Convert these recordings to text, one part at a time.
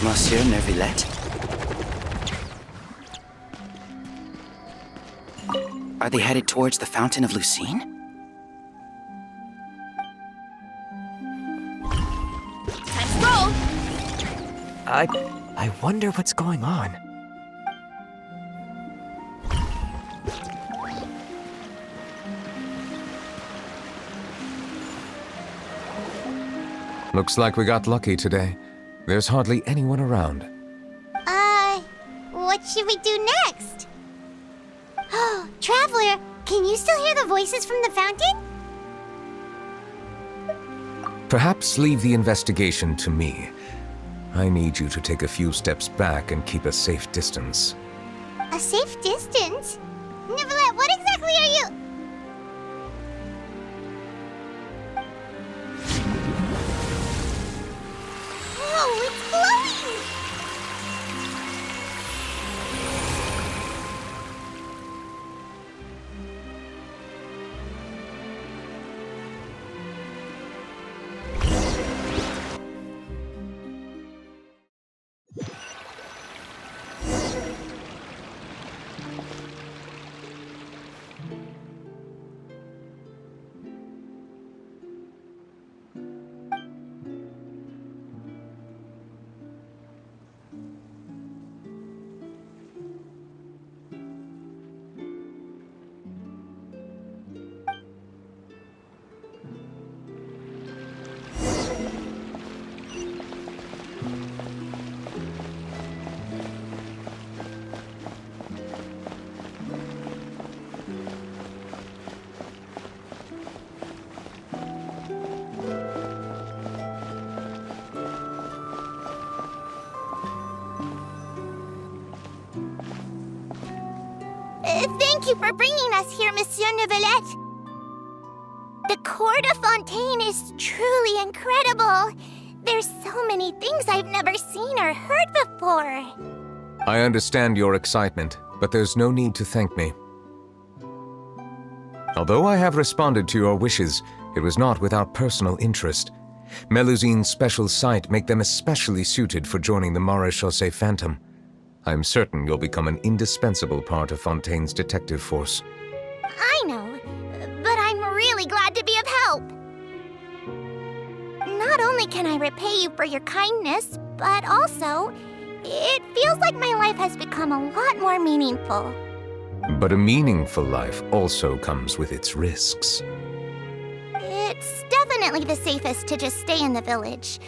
Monsieur Neuvillette? Are they headed towards the Fountain of Lucine? Time to roll! I wonder what's going on. Looks like we got lucky today. There's hardly anyone around. What should we do next? Oh, Traveler, can you still hear the voices from the fountain? Perhaps leave the investigation to me. I need you to take a few steps back and keep a safe distance. A safe distance? Neuvillette, what exactly are you... Oh, it's glowing! Thank you for bringing us here, Monsieur Neuvillette. The Court of Fontaine is truly incredible. There's so many things I've never seen or heard before. I understand your excitement, but there's no need to thank me. Although I have responded to your wishes, it was not without personal interest. Melusine's special sight make them especially suited for joining the Maréchaussée Phantom. I'm certain you'll become an indispensable part of Fontaine's detective force. I know, but I'm really glad to be of help. Not only can I repay you for your kindness, but also, it feels like my life has become a lot more meaningful. But a meaningful life also comes with its risks. It's definitely the safest to just stay in the village,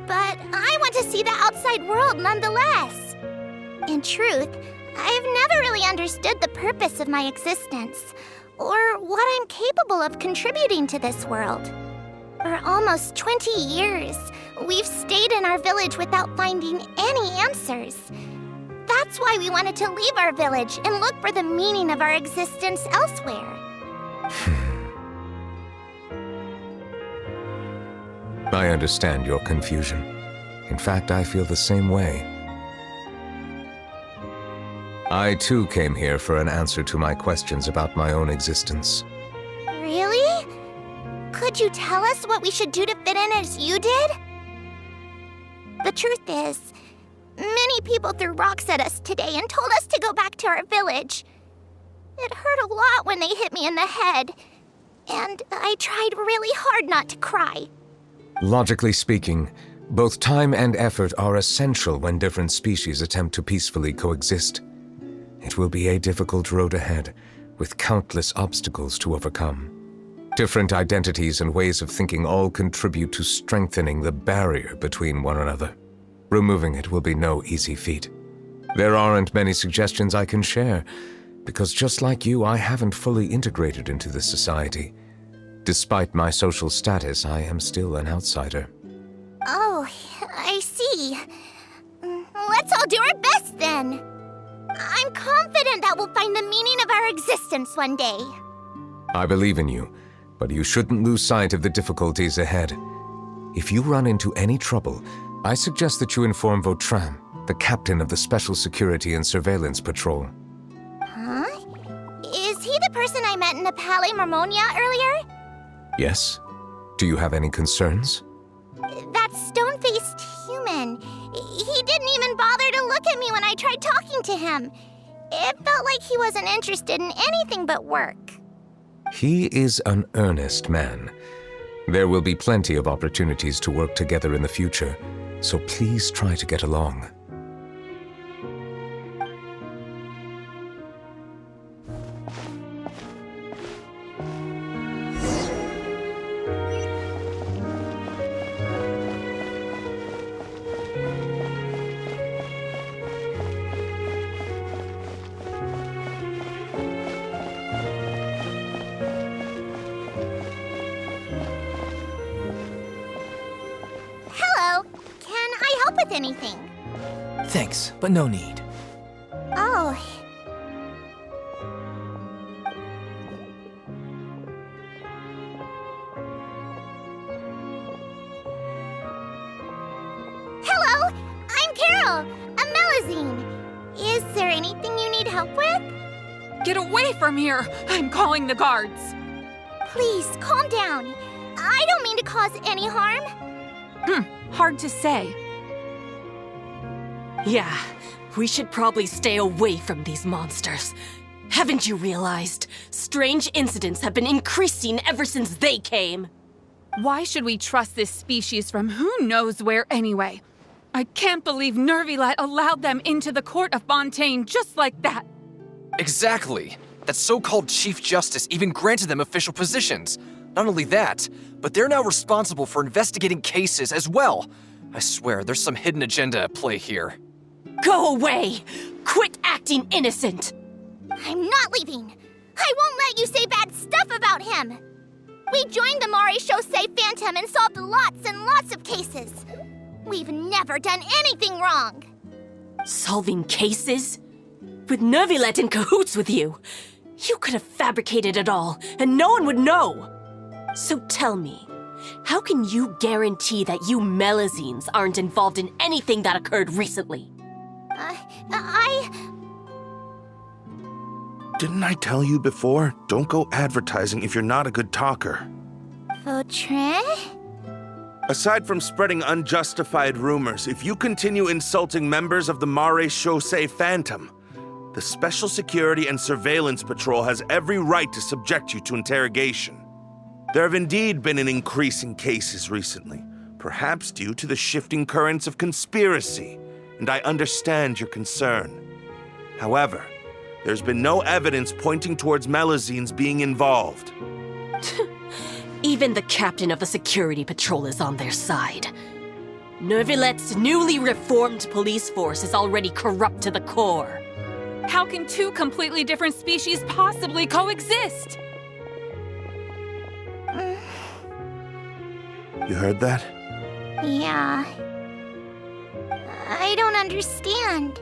but I want to see the outside world nonetheless. In truth, I've never really understood the purpose of my existence, or what I'm capable of contributing to this world. For almost 20 years, we've stayed in our village without finding any answers. That's why we wanted to leave our village and look for the meaning of our existence elsewhere. I understand your confusion. In fact, I feel the same way. I too came here for an answer to my questions about my own existence. Really? Could you tell us what we should do to fit in as you did? The truth is, many people threw rocks at us today and told us to go back to our village. It hurt a lot when they hit me in the head, and I tried really hard not to cry. Logically speaking, both time and effort are essential when different species attempt to peacefully coexist. It will be a difficult road ahead, with countless obstacles to overcome. Different identities and ways of thinking all contribute to strengthening the barrier between one another. Removing it will be no easy feat. There aren't many suggestions I can share, because just like you, I haven't fully integrated into this society. Despite my social status, I am still an outsider. Oh, I see. Let's all do our best then. I'm confident that we'll find the meaning of our existence one day. I believe in you, but you shouldn't lose sight of the difficulties ahead. If you run into any trouble, I suggest that you inform Vautrin. the captain of the Special Security and Surveillance Patrol. Huh? Is he the person I met in the Palais Marmonia earlier? Yes? Do you have any concerns? That stone-faced human. He didn't even bother to look at me when I tried talking to him. It felt like he wasn't interested in anything but work. He is an earnest man. There will be plenty of opportunities to work together in the future, so please try to get along. Hello. Can I help with anything? Thanks, but no need. Oh. Hello, I'm Carol, a Melazine. Is there anything you need help with? Get away from here! I'm calling the guards! Please, calm down. I don't mean to cause any harm. Hard to say. Yeah, we should probably stay away from these monsters. Haven't you realized? Strange incidents have been increasing ever since they came. Why should we trust this species from who knows where anyway? I can't believe Nervilet allowed them into the court of Fontaine just like that. Exactly. That so-called Chief Justice even granted them official positions. Not only that, but they're now responsible for investigating cases as well. I swear, there's some hidden agenda at play here. Go away! Quit acting innocent! I'm not leaving. I won't let you say bad stuff about him. We joined the Mare Chaussee Phantom and solved lots and lots of cases. We've never done anything wrong. Solving cases? With Nervilet in cahoots with you? You could have fabricated it all, and no one would know. So tell me, how can you guarantee that you Melazines aren't involved in anything that occurred recently? Didn't I tell you before? Don't go advertising if you're not a good talker. Vautrin? Aside from spreading unjustified rumors, if you continue insulting members of the Mare Chaussee Phantom, the Special Security and Surveillance Patrol has every right to subject you to interrogation. There have indeed been an increase in cases recently, perhaps due to the shifting currents of conspiracy, and I understand your concern. However, there's been no evidence pointing towards Melazines being involved. Even the captain of the security patrol is on their side. Nervilet's newly reformed police force is already corrupt to the core. How can two completely different species possibly coexist? You heard that? Yeah. I don't understand.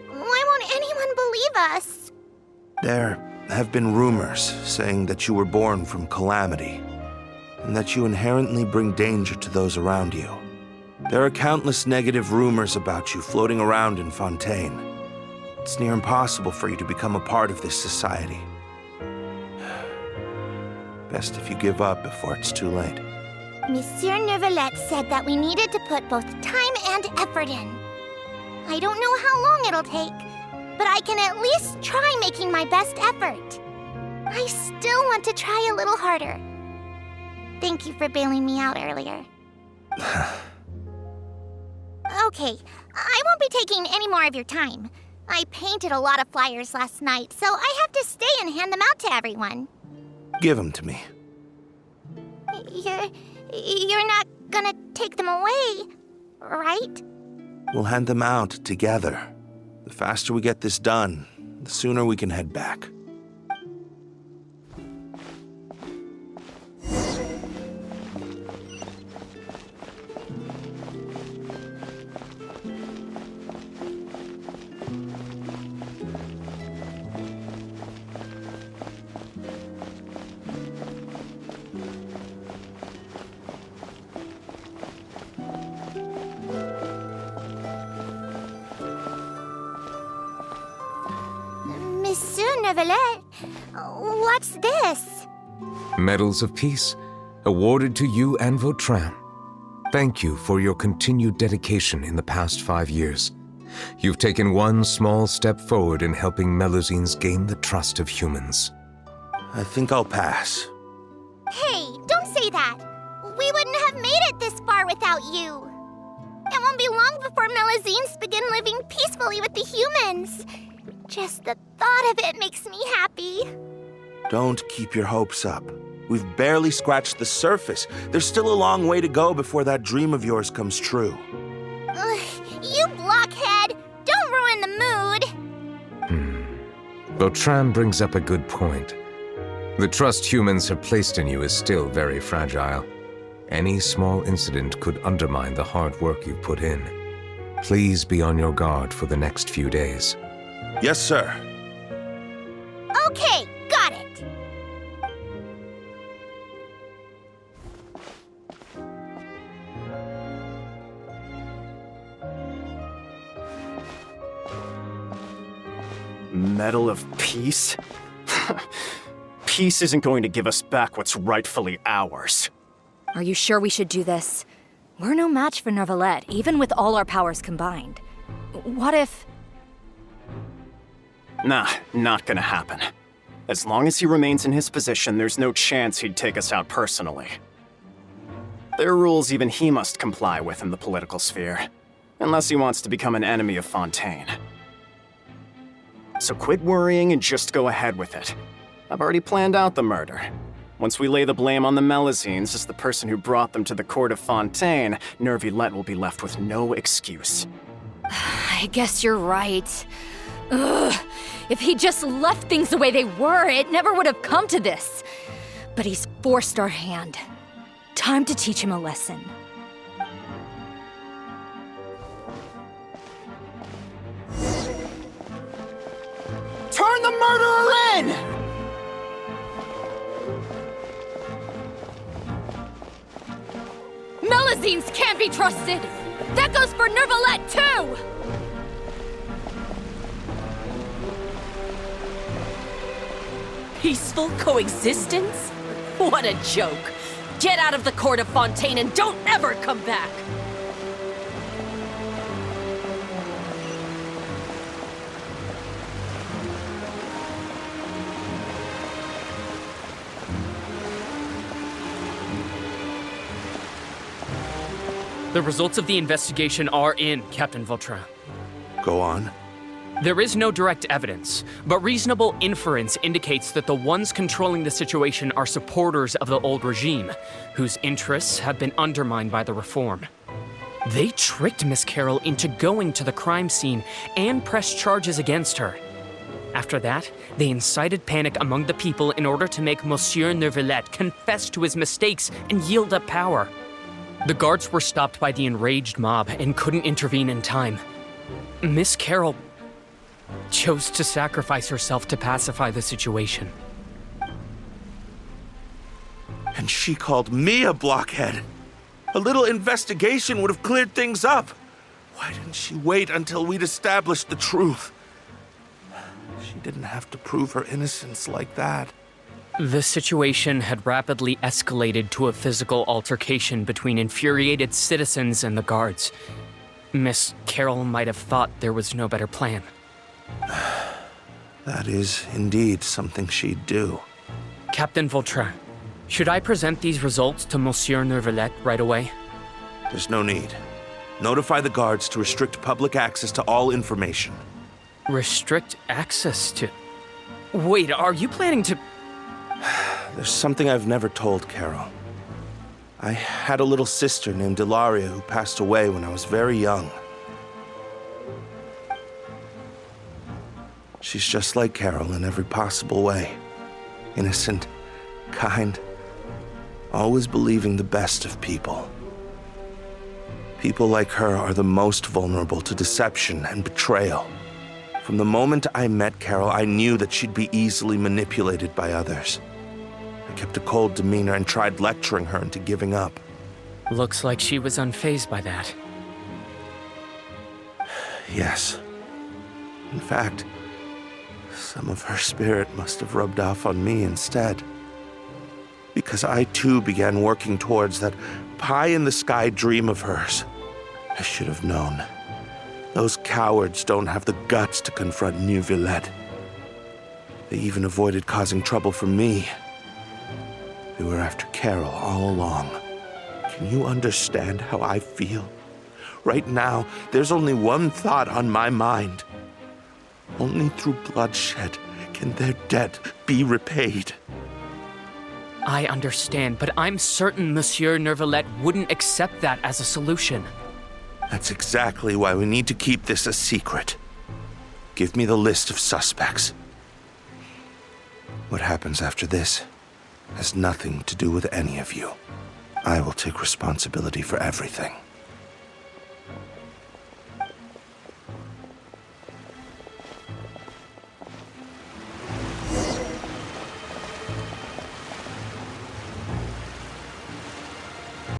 Why won't anyone believe us? There have been rumors saying that you were born from calamity, and that you inherently bring danger to those around you. There are countless negative rumors about you floating around in Fontaine. It's near impossible for you to become a part of this society. Best if you give up before it's too late. Monsieur Nervilet said that we needed to put both time and effort in. I don't know how long it'll take, but I can at least try making my best effort. I still want to try a little harder. Thank you for bailing me out earlier. Okay, I won't be taking any more of your time. I painted a lot of flyers last night, so I have to stay and hand them out to everyone. Give them to me. You're not gonna take them away, right? We'll hand them out together. The faster we get this done, the sooner we can head back. Neuvillette. What's this? Medals of Peace, awarded to you and Vautrin. Thank you for your continued dedication in the past 5 years. You've taken one small step forward in helping Melusines gain the trust of humans. I think I'll pass. Hey, don't say that. We wouldn't have made it this far without you. It won't be long before Melusines begin living peacefully with the humans. Just the thought of it makes me happy. Don't keep your hopes up. We've barely scratched the surface. There's still a long way to go before that dream of yours comes true. Ugh, you blockhead! Don't ruin the mood! Vautrin brings up a good point. The trust humans have placed in you is still very fragile. Any small incident could undermine the hard work you've put in. Please be on your guard for the next few days. Yes, sir. Okay, got it. Medal of Peace? Peace isn't going to give us back what's rightfully ours. Are you sure we should do this? We're no match for Neuvillette, even with all our powers combined. What if... Nah, not gonna happen. As long as he remains in his position, there's no chance he'd take us out personally. There are rules even he must comply with in the political sphere, unless he wants to become an enemy of Fontaine. So quit worrying and just go ahead with it. I've already planned out the murder. Once we lay the blame on the Melusines as the person who brought them to the court of Fontaine, Neuvillette will be left with no excuse. I guess you're right. Ugh. If he just left things the way they were, it never would have come to this. But he's forced our hand. Time to teach him a lesson. Turn the murderer in! Melusines can't be trusted! That goes for Neuvillette, too! Peaceful coexistence? What a joke. Get out of the court of Fontaine and don't ever come back! The results of the investigation are in, Captain Vautrin. Go on. There is no direct evidence, but reasonable inference indicates that the ones controlling the situation are supporters of the old regime, whose interests have been undermined by the reform. They tricked Miss Carroll into going to the crime scene and pressed charges against her. After that, they incited panic among the people in order to make Monsieur Neuvillette confess to his mistakes and yield up power. The guards were stopped by the enraged mob and couldn't intervene in time. Miss Carroll chose to sacrifice herself to pacify the situation. And she called me a blockhead. A little investigation would have cleared things up. Why didn't she wait until we'd established the truth? She didn't have to prove her innocence like that. The situation had rapidly escalated to a physical altercation between infuriated citizens and the guards. Miss Carroll might have thought there was no better plan. That is indeed something she'd do. Captain Vautrin, should I present these results to Monsieur Neuvillette right away? There's no need. Notify the guards to restrict public access to all information. Restrict access to... Wait, are you planning to... There's something I've never told Carol. I had a little sister named Ilaria who passed away when I was very young. She's just like Carol in every possible way. Innocent, kind, always believing the best of people. People like her are the most vulnerable to deception and betrayal. From the moment I met Carol, I knew that she'd be easily manipulated by others. I kept a cold demeanor and tried lecturing her into giving up. Looks like she was unfazed by that. Yes. In fact, Some of her spirit must have rubbed off on me instead. Because I too began working towards that pie-in-the-sky dream of hers. I should have known. Those cowards don't have the guts to confront New Villette. They even avoided causing trouble for me. They were after Carol all along. Can you understand how I feel? Right now, there's only one thought on my mind. Only through bloodshed can their debt be repaid. I understand, but I'm certain Monsieur Neuvillette wouldn't accept that as a solution. That's exactly why we need to keep this a secret. Give me the list of suspects. What happens after this has nothing to do with any of you. I will take responsibility for everything.